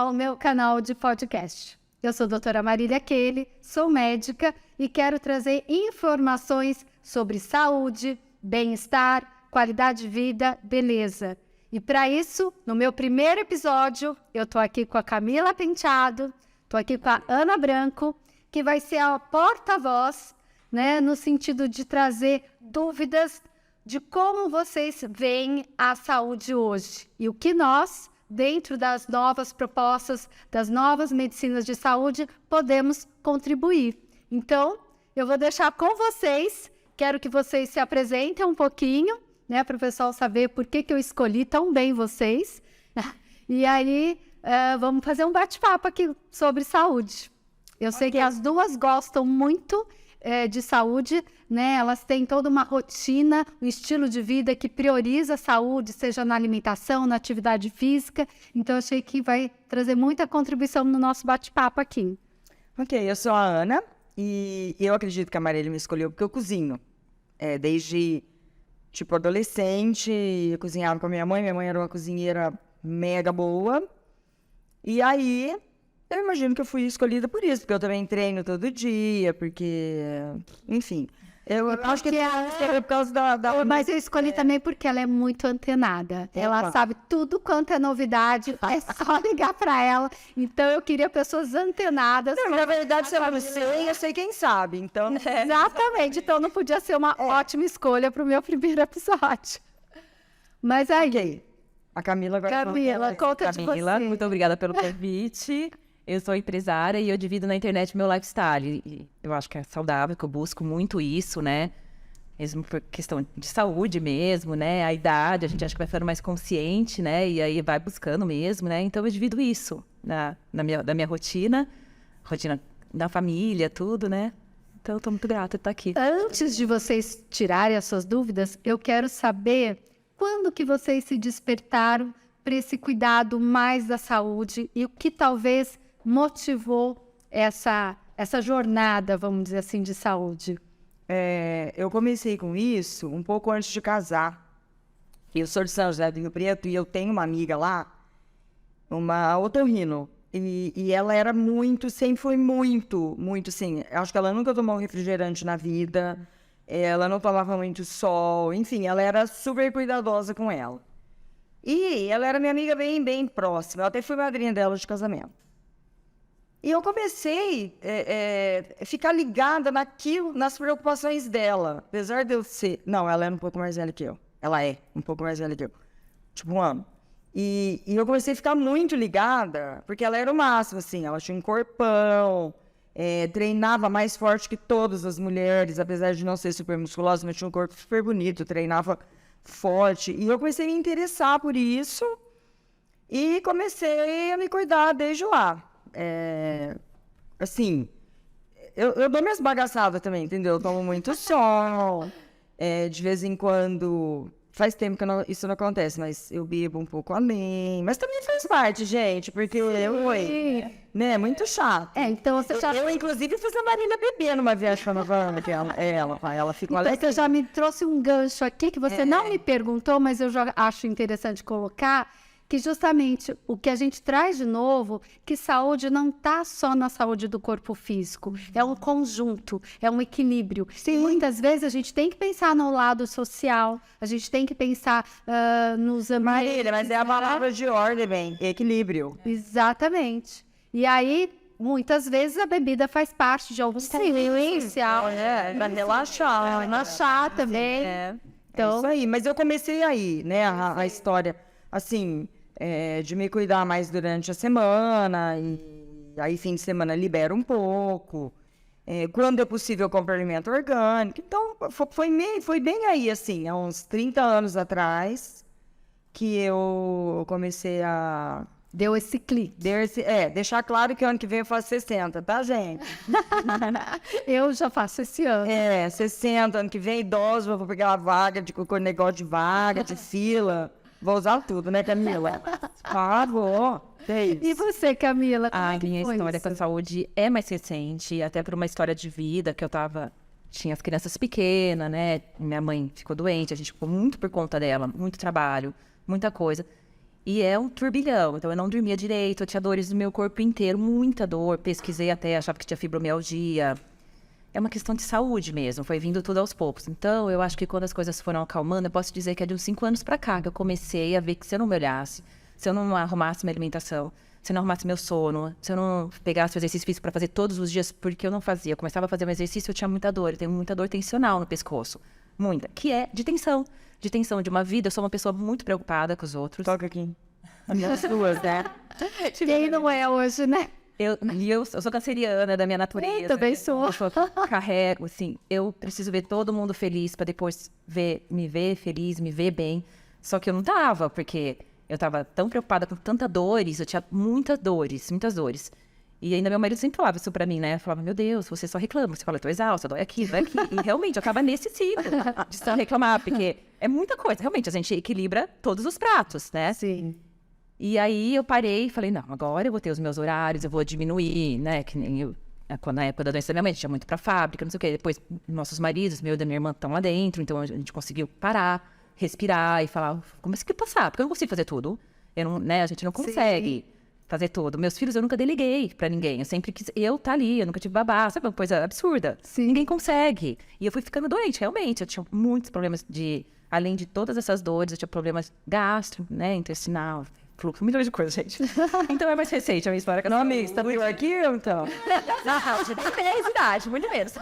ao meu canal de podcast. Eu sou a doutora Marília Kelly, sou médica e quero trazer informações sobre saúde, bem-estar, qualidade de vida, beleza. E para isso, no meu primeiro episódio, eu tô aqui com a Camila Penteado, tô aqui com a Ana Branco, que vai ser a porta-voz, né, no sentido de trazer dúvidas de como vocês veem a saúde hoje e o que nós, dentro das novas propostas, das novas medicinas de saúde, podemos contribuir. Então, eu vou deixar com vocês, quero que vocês se apresentem um pouquinho, né, para o pessoal saber por que eu escolhi tão bem vocês. E aí, vamos fazer um bate-papo aqui sobre saúde. Eu sei que as duas gostam muito de saúde, né? Elas têm toda uma rotina, um estilo de vida que prioriza a saúde, seja na alimentação, na atividade física. Então, eu achei que vai trazer muita contribuição no nosso bate-papo aqui. Ok, eu sou a Ana e eu acredito que a Marília me escolheu porque eu cozinho. Desde, adolescente, eu cozinhava com a minha mãe era uma cozinheira mega boa. E aí, eu imagino que eu fui escolhida por isso, porque eu também treino todo dia, porque, enfim. Eu acho que é por causa da... Mas eu escolhi também porque ela é muito antenada. Ela sabe tudo quanto é novidade, é só ligar para ela. Então, eu queria pessoas antenadas. Não, na verdade, se eu não sei, eu sei quem sabe. Então... Exatamente. Então, não podia ser uma ótima escolha para o meu primeiro episódio. Mas aí... Ok. A Camila agora... Camila, conta de você. Muito obrigada pelo convite. Eu sou empresária e eu divido na internet meu lifestyle. E eu acho que é saudável, que eu busco muito isso, né? Mesmo por questão de saúde mesmo, né? A idade, a gente acha que vai ficando mais consciente, né? E aí vai buscando mesmo, né? Então eu divido isso da minha rotina da família, tudo, né? Então eu estou muito grata de estar aqui. Antes de vocês tirarem as suas dúvidas, eu quero saber quando que vocês se despertaram para esse cuidado mais da saúde e o que talvez motivou essa jornada, vamos dizer assim, de saúde? Eu comecei com isso um pouco antes de casar. Eu sou de São José do Rio Preto e eu tenho uma amiga lá, uma otorrino. E ela era sempre foi muito, assim. Acho que ela nunca tomou um refrigerante na vida, ela não tomava muito sol, enfim, ela era super cuidadosa com ela. E ela era minha amiga bem, bem próxima, eu até fui madrinha dela de casamento. E eu comecei a ficar ligada nas preocupações dela. Apesar de eu ser... Não, ela era um pouco mais velha que eu. Ela é um pouco mais velha que eu. Tipo, um ano. E eu comecei a ficar muito ligada, porque ela era o máximo, assim. Ela tinha um corpão, treinava mais forte que todas as mulheres, apesar de não ser super musculosa, mas tinha um corpo super bonito, treinava forte. E eu comecei a me interessar por isso e comecei a me cuidar desde lá. Assim, eu dou minhas bagaçadas também, entendeu? Eu tomo muito sol, de vez em quando, faz tempo que isso não acontece, mas eu bebo um pouco além, mas também faz parte, gente, porque né, muito chato. Então você já... Eu, inclusive, fiz a Marília beber numa viagem que ela ficou então, você já me trouxe um gancho aqui que você não me perguntou, mas eu já acho interessante colocar, que justamente o que a gente traz de novo, que saúde não está só na saúde do corpo físico, é um conjunto, é um equilíbrio. Sim. Muitas vezes a gente tem que pensar no lado social, a gente tem que pensar nos ambientes. Marília, mas é a palavra de ordem, bem, equilíbrio. Exatamente. E aí, muitas vezes a bebida faz parte de algum equilíbrio social. Pra relaxar. Relaxar também. Então, isso aí. Mas eu comecei aí, né, a história, assim... de me cuidar mais durante a semana, e aí fim de semana libero um pouco. Quando é possível, eu compro alimento orgânico. Então, foi bem aí, assim, há uns 30 anos atrás, que eu comecei a... Deu esse clique. Deixar claro que ano que vem eu faço 60, tá, gente? Eu já faço esse ano. 60, ano que vem, idoso, vou pegar uma vaga, com negócio de vaga, de fila... Vou usar tudo, né, Camila? Vou. E você, Camila? A minha história com a saúde é mais recente, até por uma história de vida que eu tinha as crianças pequenas, né? Minha mãe ficou doente, a gente ficou muito por conta dela, muito trabalho, muita coisa. E é um turbilhão, então eu não dormia direito, eu tinha dores no meu corpo inteiro, muita dor, pesquisei até, achava que tinha fibromialgia. É uma questão de saúde mesmo, foi vindo tudo aos poucos. Então, eu acho que quando as coisas foram acalmando, eu posso dizer que é de uns 5 anos pra cá que eu comecei a ver que se eu não me olhasse, se eu não arrumasse minha alimentação, se eu não arrumasse meu sono, se eu não pegasse o exercício físico para fazer todos os dias, porque eu não fazia. Eu começava a fazer um exercício, eu tinha muita dor, eu tenho muita dor tensional no pescoço, muita, que é de tensão de uma vida. Eu sou uma pessoa muito preocupada com os outros. Toca aqui. As duas, né? Quem não é hoje, né? Eu sou canceriana da minha natureza. Eu também sou. Eu carrego, assim, eu preciso ver todo mundo feliz para depois me ver feliz, me ver bem. Só que eu não tava, porque eu tava tão preocupada com tantas dores, eu tinha muitas dores. E ainda meu marido sempre falava isso pra mim, né? Eu falava, meu Deus, você só reclama. Você fala, eu tô exausta, dói aqui, dói aqui. E realmente, acaba nesse ciclo de só reclamar, porque é muita coisa. Realmente, a gente equilibra todos os pratos, né? Sim. E aí eu parei e falei, não, agora eu vou ter os meus horários, eu vou diminuir, né? Que nem eu, na época da doença da minha mãe, a gente ia muito pra fábrica, não sei o quê. Depois, nossos maridos, meu e da minha irmã, estão lá dentro, então a gente conseguiu parar, respirar e falar, como é que passar? Porque eu não consigo fazer tudo. A gente não consegue fazer tudo. Meus filhos eu nunca deleguei pra ninguém. Eu sempre quis tá ali, eu nunca tive babá, sabe uma coisa absurda? Sim. Ninguém consegue. E eu fui ficando doente, realmente. Eu tinha muitos problemas além de todas essas dores, eu tinha problemas gastro, né, intestinal, fluxo, milhões de coisas, gente. Então é mais recente a minha história. Não, amigo, você tá pior que eu, então. Não, tem a idade, muito menos.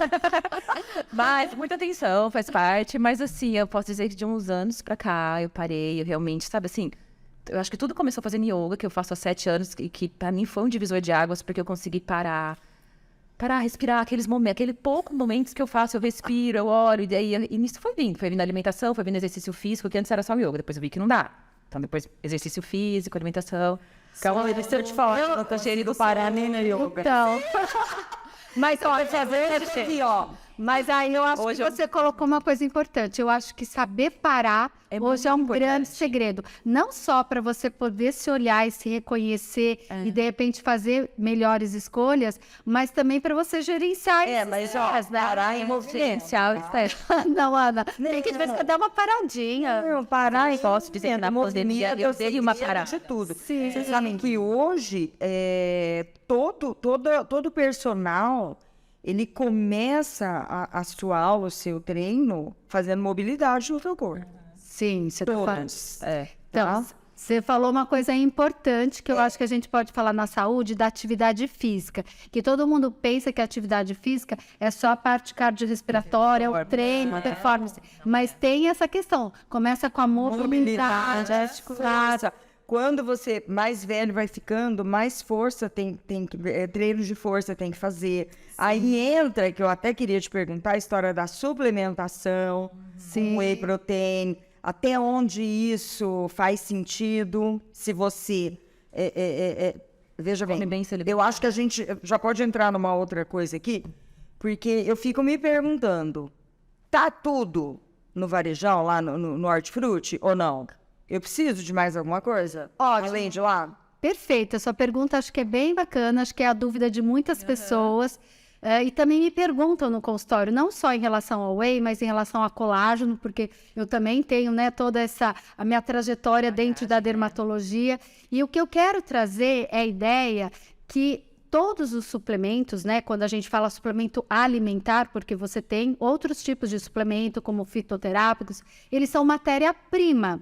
Mas muita atenção, faz parte. Mas assim, eu posso dizer que de uns anos pra cá, eu parei, eu realmente, sabe assim, eu acho que tudo começou fazendo yoga, que eu faço há 7 anos, e que pra mim foi um divisor de águas, porque eu consegui parar, respirar aqueles poucos momentos que eu faço, eu respiro, eu oro, e nisso foi vindo a alimentação, foi vindo exercício físico, que antes era só o yoga, depois eu vi que não dá. Então, depois, exercício físico, alimentação. Calma, deixa eu te falar. Eu não tô cheio do Pará nem na yoga. Então. Mas olha, aqui, ó. Mas aí eu acho que você colocou uma coisa importante. Eu acho que saber parar hoje é um grande segredo. Não só para você poder se olhar e se reconhecer e, de repente, fazer melhores escolhas, mas também para você gerenciar mas parar em movimento. Não, Ana, tem que de vez em quando dar uma paradinha. Não, parar em Posso dizer que na pandemia eu dei uma parada. de tudo. Sim. Vocês sabem que hoje, todo personal, ele começa a sua aula, o seu treino, fazendo mobilidade no seu corpo. Sim, você tá falando. Todos. Então, você falou uma coisa importante que eu acho que a gente pode falar na saúde, da atividade física. Que todo mundo pensa que a atividade física é só a parte cardiorrespiratória, o treino, a performance. Mas tem essa questão. Começa com a mobilidade, articular. Quando você mais velho vai ficando, mais força treinos de força tem que fazer. Sim. Aí entra, que eu até queria te perguntar, a história da suplementação, com whey protein, até onde isso faz sentido, se você... veja bem, eu acho que a gente já pode entrar numa outra coisa aqui, porque eu fico me perguntando, tá tudo no varejão, lá no Hortifruti, ou não? Eu preciso de mais alguma coisa? Ótimo. Além de lá? Perfeito. A sua pergunta acho que é bem bacana, acho que é a dúvida de muitas pessoas. E também me perguntam no consultório, não só em relação ao whey, mas em relação a colágeno, porque eu também tenho, né, toda a minha trajetória dentro da dermatologia. E o que eu quero trazer é a ideia que todos os suplementos, né, quando a gente fala suplemento alimentar, porque você tem outros tipos de suplemento, como fitoterápicos, eles são matéria-prima.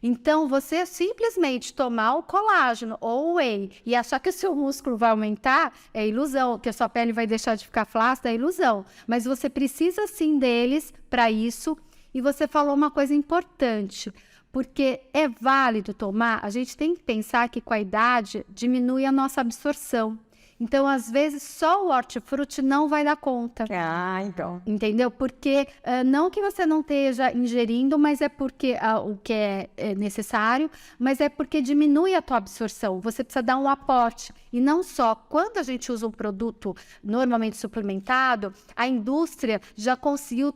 Então, você simplesmente tomar o colágeno ou o whey e achar que o seu músculo vai aumentar é ilusão, que a sua pele vai deixar de ficar flácida é ilusão. Mas você precisa sim deles para isso. E você falou uma coisa importante, porque é válido tomar, a gente tem que pensar que com a idade diminui a nossa absorção. Então, às vezes, só o hortifruti não vai dar conta. Então. Entendeu? Porque não que você não esteja ingerindo, mas é porque o que é necessário, mas é porque diminui a tua absorção. Você precisa dar um aporte. E não só, quando a gente usa um produto normalmente suplementado, a indústria já conseguiu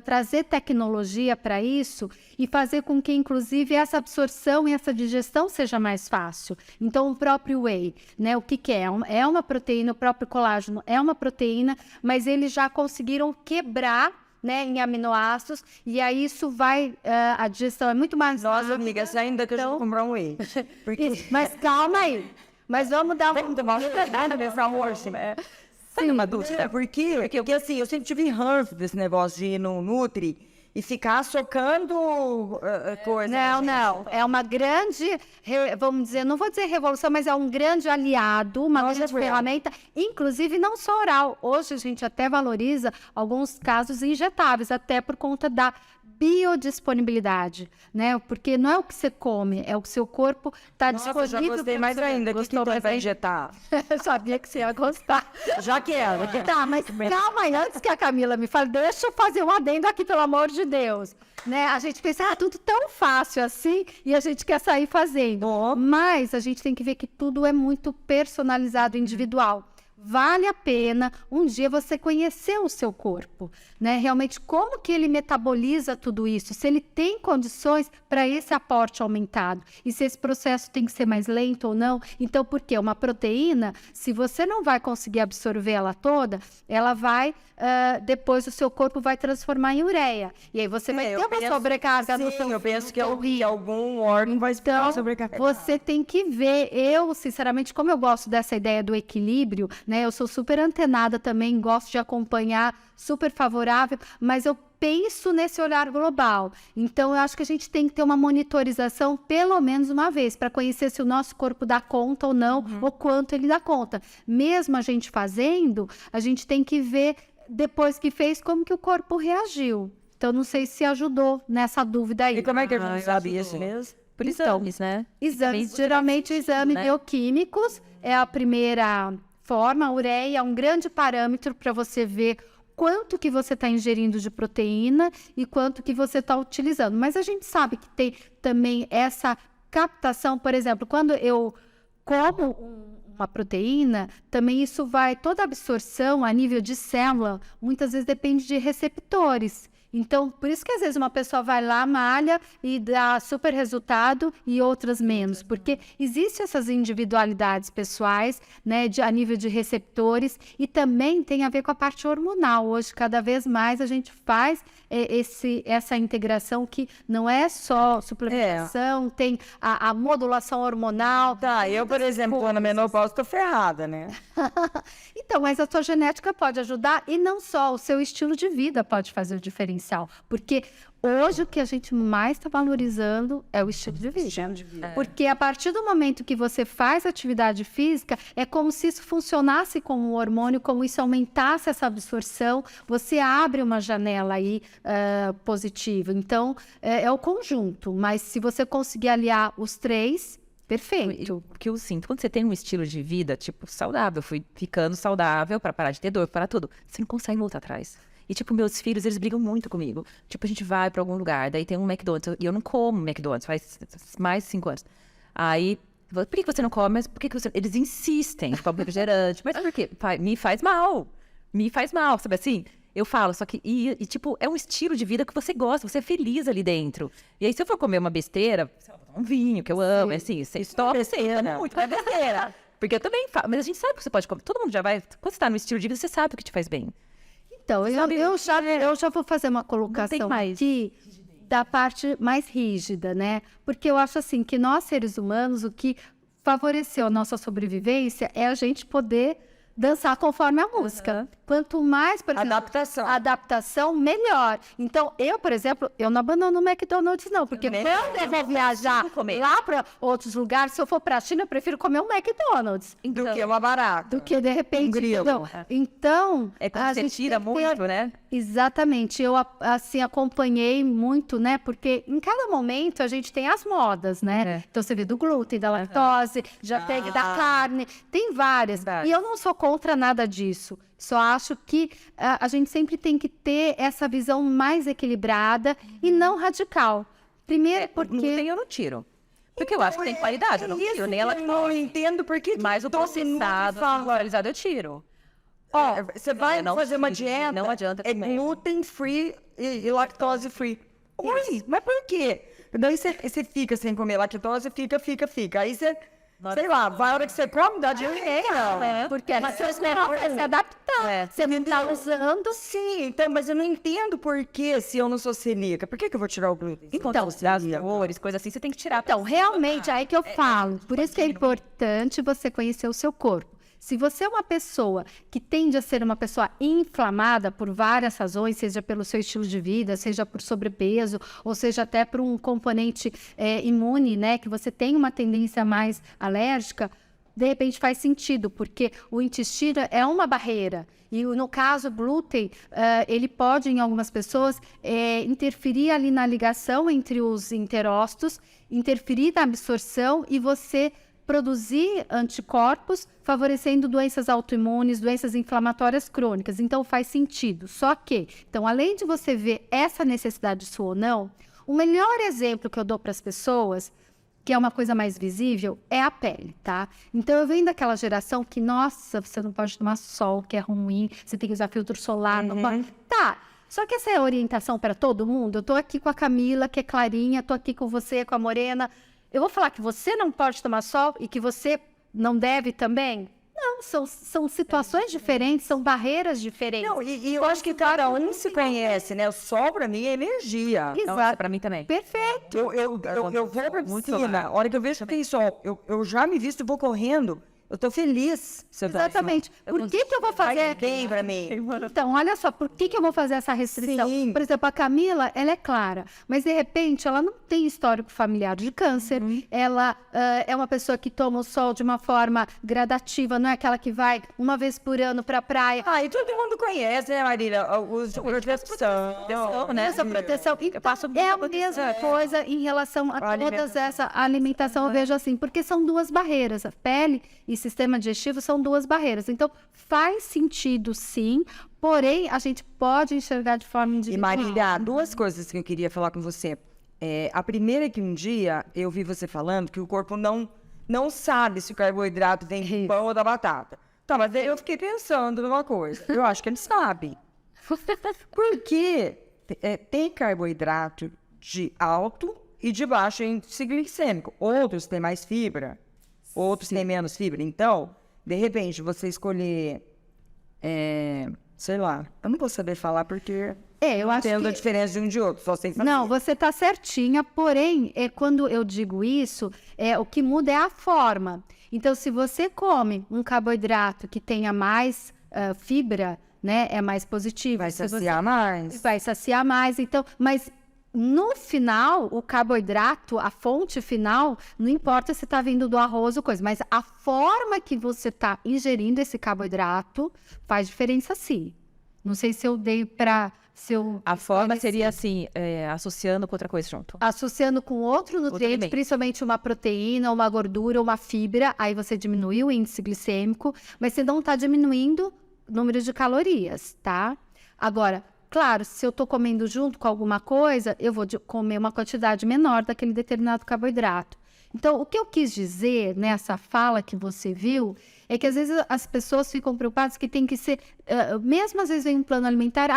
trazer tecnologia para isso e fazer com que, inclusive, essa absorção e essa digestão seja mais fácil. Então, o próprio whey, né? O que é? É uma proteína, o próprio colágeno é uma proteína, mas eles já conseguiram quebrar né, em aminoácidos, e aí isso vai, a digestão é muito mais Nossa, rápida. amiga, você ainda que eu vou comprar um whey. Porque... Mas calma aí, mas vamos dar Vamos tomar um Sabe uma dúvida? Porque assim, eu sempre tive ranço desse negócio de ir no Nutri e ficar socando coisa. Não. É uma grande, vamos dizer, não vou dizer revolução, mas é um grande aliado, uma grande ferramenta, inclusive não só oral. Hoje a gente até valoriza alguns casos injetáveis, até por conta da biodisponibilidade, né? Porque não é o que você come, é o que seu corpo está disponível. Já gostei mais ainda. Gostou mais vai injetar? Eu sabia que você ia gostar. Já quero. Tá, mas calma aí, antes que a Camila me fale, deixa eu fazer um adendo aqui, pelo amor de Deus. Né? A gente pensa, tudo tão fácil assim, e a gente quer sair fazendo. Mas a gente tem que ver que tudo é muito personalizado, individual. Vale a pena um dia você conhecer o seu corpo, né? Realmente, como que ele metaboliza tudo isso, se ele tem condições para esse aporte aumentado, e se esse processo tem que ser mais lento ou não. Então, por quê? Uma proteína, se você não vai conseguir absorver ela toda, ela vai, depois o seu corpo vai transformar em ureia, e aí você vai ter uma sobrecarga no seu eu penso que algum órgão vai então, sobrecarregar. Você tem que ver. Eu, sinceramente, como eu gosto dessa ideia do equilíbrio, né? Eu sou super antenada também, gosto de acompanhar, super favorável, mas eu penso nesse olhar global. Então, eu acho que a gente tem que ter uma monitorização pelo menos uma vez, para conhecer se o nosso corpo dá conta ou não, ou quanto ele dá conta. Mesmo a gente fazendo, a gente tem que ver, depois que fez, como que o corpo reagiu. Então, não sei se ajudou nessa dúvida aí. E como é que a gente sabe isso mesmo? Por exames, né? Exames, geralmente exames bioquímicos é a primeira forma. A ureia é um grande parâmetro para você ver quanto que você está ingerindo de proteína e quanto que você está utilizando. Mas a gente sabe que tem também essa captação, por exemplo, quando eu como uma proteína, também isso vai, toda a absorção a nível de célula, muitas vezes depende de receptores. Então, por isso que às vezes uma pessoa vai lá, malha e dá super resultado e outras menos, porque existem essas individualidades pessoais, né, a nível de receptores, e também tem a ver com a parte hormonal. Hoje, cada vez mais a gente faz essa integração que não é só suplementação, tem a modulação hormonal. Tá, eu, por exemplo, na menopausa, tô ferrada, né? Então, mas a sua genética pode ajudar, e não só, o seu estilo de vida pode fazer o diferencial. Porque hoje o que a gente mais está valorizando é o estilo de vida. Porque a partir do momento que você faz atividade física, é como se isso funcionasse como um hormônio, como isso aumentasse essa absorção, você abre uma janela aí positiva. Então, é o conjunto, mas se você conseguir aliar os três, perfeito. O que eu sinto, quando você tem um estilo de vida, tipo, saudável, eu fui ficando saudável para parar de ter dor, para tudo, você não consegue voltar atrás. E, tipo, meus filhos, eles brigam muito comigo. Tipo, a gente vai pra algum lugar, daí tem um McDonald's. E eu não como McDonald's, faz mais de 5 anos. Aí, por que você não come? Mas por que você... Eles insistem, com refrigerante. Mas por quê? Me faz mal. Me faz mal, sabe assim? Eu falo, só que... E, tipo, é um estilo de vida que você gosta, você é feliz ali dentro. E aí, se eu for comer uma besteira, um vinho, que eu amo, assim, você stop muito, é besteira. Porque eu também falo, mas a gente sabe que você pode comer. Todo mundo já vai... Quando você tá no estilo de vida, você sabe o que te faz bem. Então, eu já vou fazer uma colocação aqui da parte mais rígida, né? Porque eu acho assim que nós, seres humanos, o que favoreceu a nossa sobrevivência é a gente poder dançar conforme a música. Quanto mais, por exemplo, adaptação, melhor. Então, eu, por exemplo, eu não abandono o McDonald's, não. Porque quando eu vou viajar lá para outros lugares, se eu for para a China, eu prefiro comer um McDonald's. Então, do que uma barata. Do que, de repente... Não. Então... É quando você tira muito, né? Exatamente. Eu, assim, acompanhei muito, né? Porque em cada momento a gente tem as modas, né? Então, você vê do glúten, da lactose, já tem da carne, tem várias. E eu não sou contra nada disso. Só acho que a gente sempre tem que ter essa visão mais equilibrada e não radical. Primeiro porque... Glúten eu não tiro. Porque eu acho que tem qualidade, eu não tiro. Nem ela não entendo porque... Mas o processado, valorizado, eu tiro. Ó, você vai fazer uma dieta, não adianta é gluten free e lactose free. Ui, mas por quê? Daí você fica sem comer lactose, fica. Aí você sei lá, vai a hora que você come, dá diarreia. Porque ela se adaptar. Você não tá usando. Sim, então, mas eu não entendo por que, se eu não sou celíaca, por que eu vou tirar o glúten? Então, as dores, coisas assim, você tem que tirar. Então, realmente, aí que eu falo. Por isso que é importante você conhecer o seu corpo. Se você é uma pessoa que tende a ser uma pessoa inflamada por várias razões, seja pelo seu estilo de vida, seja por sobrepeso, ou seja até por um componente imune, né, que você tem uma tendência mais alérgica, de repente faz sentido, porque o intestino é uma barreira. E no caso, o glúten, ele pode, em algumas pessoas, interferir ali na ligação entre os interócitos, interferir na absorção e você produzir anticorpos, favorecendo doenças autoimunes, doenças inflamatórias crônicas. Então, faz sentido. Só que, então, além de você ver essa necessidade sua ou não, o melhor exemplo que eu dou para as pessoas, que é uma coisa mais visível, é a pele, tá? Então, eu venho daquela geração que, nossa, você não pode tomar sol, que é ruim, você tem que usar filtro solar, não pode... Tá, só que essa é a orientação para todo mundo. Eu tô aqui com a Camila, que é clarinha, tô aqui com você, com a Morena. Eu vou falar que você não pode tomar sol e que você não deve também? Não, são situações diferentes, são barreiras diferentes. Não, e eu acho que cada um se conhece, né? O sol pra mim é energia. Exato. Pra mim também. Perfeito. Eu vou pra piscina, a hora que eu vejo que tem sol, eu já me visto e vou correndo. Eu tô feliz. Exatamente. Por que eu vou fazer... Faz bem pra mim. Então, olha só, por que eu vou fazer essa restrição? Sim. Por exemplo, a Camila, ela é clara, mas de repente ela não tem histórico familiar de câncer, ela é uma pessoa que toma o sol de uma forma gradativa, não é aquela que vai uma vez por ano pra praia. Ah, e todo mundo conhece, né, Marília? Os proteção, Né? Essa proteção. Então, é a mesma coisa em relação a todas essa alimentação, eu vejo assim, porque são duas barreiras. A pele e sistema digestivo são duas barreiras. Então, faz sentido, sim, porém, a gente pode enxergar de forma individual. E, Marília, duas coisas que eu queria falar com você. A primeira é que um dia eu vi você falando que o corpo não sabe se o carboidrato vem do pão ou da batata. Tá, mas eu fiquei pensando numa coisa. Eu acho que ele sabe. Porque tem carboidrato de alto e de baixo índice glicêmico. Outros têm mais fibra. Outros têm menos fibra. Então, de repente, você escolher, sei lá, eu não vou saber falar porque eu acho tendo que... a diferença de um de outro, só sei fazer. Não, você está certinha, porém, quando eu digo isso, o que muda é a forma. Então, se você come um carboidrato que tenha mais fibra, né, é mais positivo. Vai saciar mais. Vai saciar mais, então, mas... No final, o carboidrato, a fonte final, não importa se está vindo do arroz ou coisa, mas a forma que você está ingerindo esse carboidrato faz diferença sim. Não sei se eu dei para... A forma seria assim, associando com outra coisa junto. Associando com outro nutriente, principalmente uma proteína, uma gordura, uma fibra, aí você diminui o índice glicêmico, mas você não está diminuindo o número de calorias, tá? Agora... Claro, se eu estou comendo junto com alguma coisa, eu vou comer uma quantidade menor daquele determinado carboidrato. Então, o que eu quis dizer nessa fala que você viu, é que às vezes as pessoas ficam preocupadas que tem que ser, mesmo às vezes vem um plano alimentar,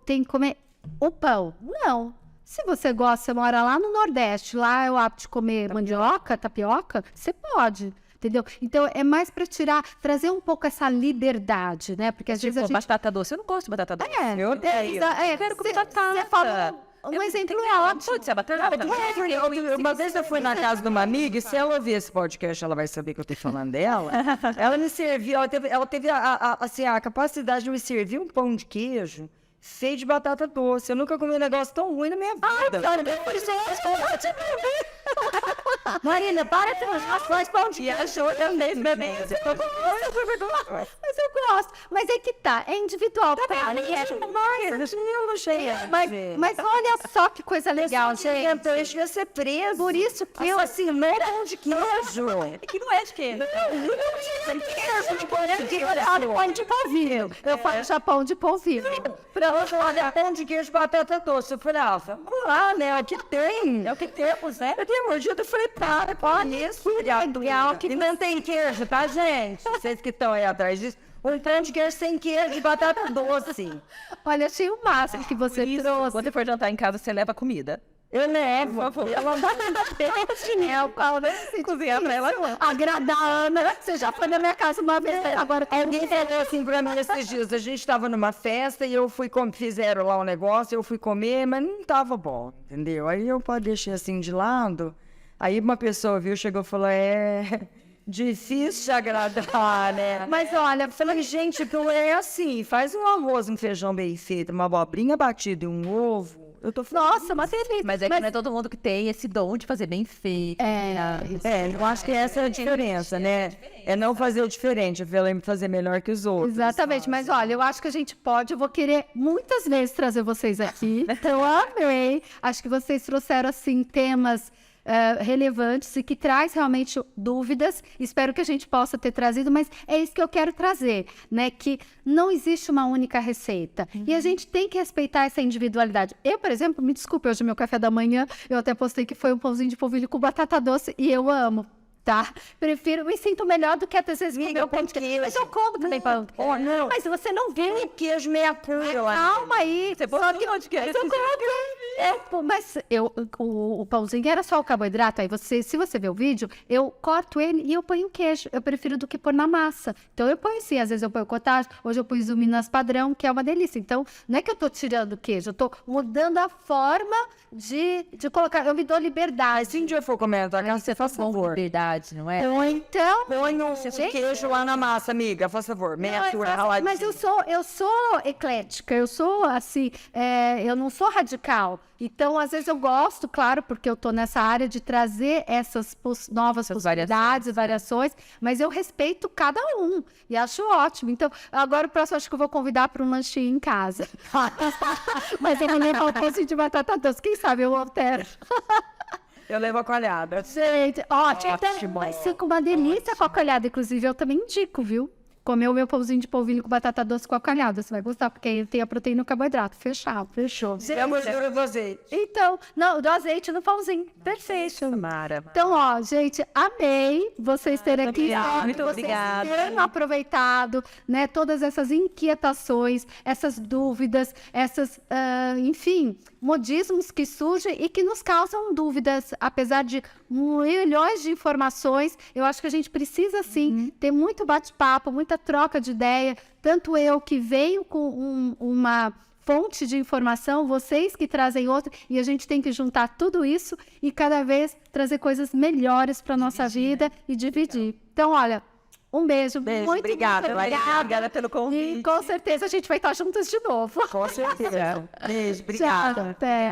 tem que comer o pão. Não. Se você gosta, você mora lá no Nordeste, lá é o hábito de comer mandioca, tapioca, você pode. Entendeu? Então, é mais para trazer um pouco essa liberdade, né? Porque às vezes a gente... batata doce. Eu não gosto de batata doce. Eu quero comer batata. Você fala um exemplo ótimo. Pode ser batata. Uma vez eu fui na casa de uma amiga, e se ela ouvir esse podcast, ela vai saber que eu tô falando dela. Ela me serviu, ela teve a capacidade de me servir um pão de queijo feito de batata doce. Eu nunca comi um negócio tão ruim na minha vida. Marina, para de faz pão de queijo. Mas eu gosto. Mas é que tá, é individual. Mas olha só que coisa legal, gente. Eu ia ser preso. Por isso que eu assinou pão de queijo. Que não é de queijo. Pão de polvilho. Eu faço pão de polvilho. Olha, pão de queijo, batata doce. Eu falei, né? Aqui tem. É o que temos, né? Eu tenho mordido, eu falei, para isso. E não tem queijo, tá, gente? Vocês que estão aí atrás disso. Um pão de queijo sem queijo e batata doce. Olha, achei o máximo que você trouxe. Quando você for jantar em casa, você leva comida. Eu levo. Ela vai chinelo, Cozinhar pra ela, não. agradar a Ana. Você já foi na minha casa uma vez, agora Alguém falou assim pra mim esses dias, a gente tava numa festa e eu fui fizeram lá um negócio, eu fui comer, mas não tava bom, entendeu? Aí eu deixei assim de lado, aí uma pessoa viu, chegou e falou, difícil de agradar, né? Mas olha, Eu falei, gente, então é assim, faz um arroz, um feijão bem feito, uma abobrinha batida e um ovo, eu tô falando. nossa, uma delícia. Mas é que não é todo mundo que tem esse dom de fazer bem feito. Eu acho que essa é a diferença, né? É não fazer o diferente, é fazer melhor que os outros. Exatamente, mas olha, eu acho que a gente pode, eu vou querer muitas vezes trazer vocês aqui, então amei, acho que vocês trouxeram, assim, temas relevantes e que traz realmente dúvidas, espero que a gente possa ter trazido, mas é isso que eu quero trazer, né, que não existe uma única receita, e a gente tem que respeitar essa individualidade. Eu, por exemplo, me desculpe, hoje meu café da manhã, eu até postei que foi um pãozinho de polvilho com batata doce, e eu amo. Tá? Me sinto melhor do que às vezes comer o pão de queijo. Mas eu como também pão. Oh, não. Mas você não vê. Queijo meia cura. Calma aí. Você botou onde que é? Mas eu como. Mas o pãozinho era só o carboidrato. Aí se você ver o vídeo, eu corto ele e eu ponho queijo. Eu prefiro do que pôr na massa. Então eu ponho sim. Às vezes eu ponho cottage. Hoje eu pus o Minas padrão, que é uma delícia. Então não é que eu tô tirando o queijo. Eu tô mudando a forma de colocar. Eu me dou liberdade. Se um dia for comer na tua casa, você faz favor. Verdade, não é? Então, Põe um queijo lá na massa, amiga, faz favor. Meia cura raladinha. mas eu sou eclética, eu sou assim, eu não sou radical. Então, às vezes eu gosto, claro, porque eu tô nessa área de trazer essas novas possibilidades e variações, mas eu respeito cada um e acho ótimo. Então, agora o próximo acho que eu vou convidar para um lanchinho em casa. Mas eu vou levar um pãozinho de batata doce, quem sabe eu altero. Eu levo a coalhada. Gente, ótimo. Vai ser com uma delícia com a coalhada. Inclusive, eu também indico, viu? Comer o meu pãozinho de polvilho com batata doce com a coalhada. Você vai gostar, porque aí tem a proteína e o carboidrato. Fechado. Fechou. E a gordura do azeite. Então, não, do azeite no pãozinho. Perfeito. Mara. Então, ó, gente, amei vocês terem aqui. Muito obrigada. Terem aproveitado, né, todas essas inquietações, essas dúvidas, essas, enfim, modismos que surgem e que nos causam dúvidas, apesar de milhões de informações. Eu acho que a gente precisa, sim, ter muito bate-papo, muita troca de ideia. Tanto eu que venho com uma fonte de informação, vocês que trazem outra, e a gente tem que juntar tudo isso e cada vez trazer coisas melhores para a nossa vida e dividir. Então, olha, um beijo. Muito obrigada. Obrigada pelo convite. E com certeza a gente vai estar juntas de novo. Com certeza. Beijo, obrigada. Tchau, até.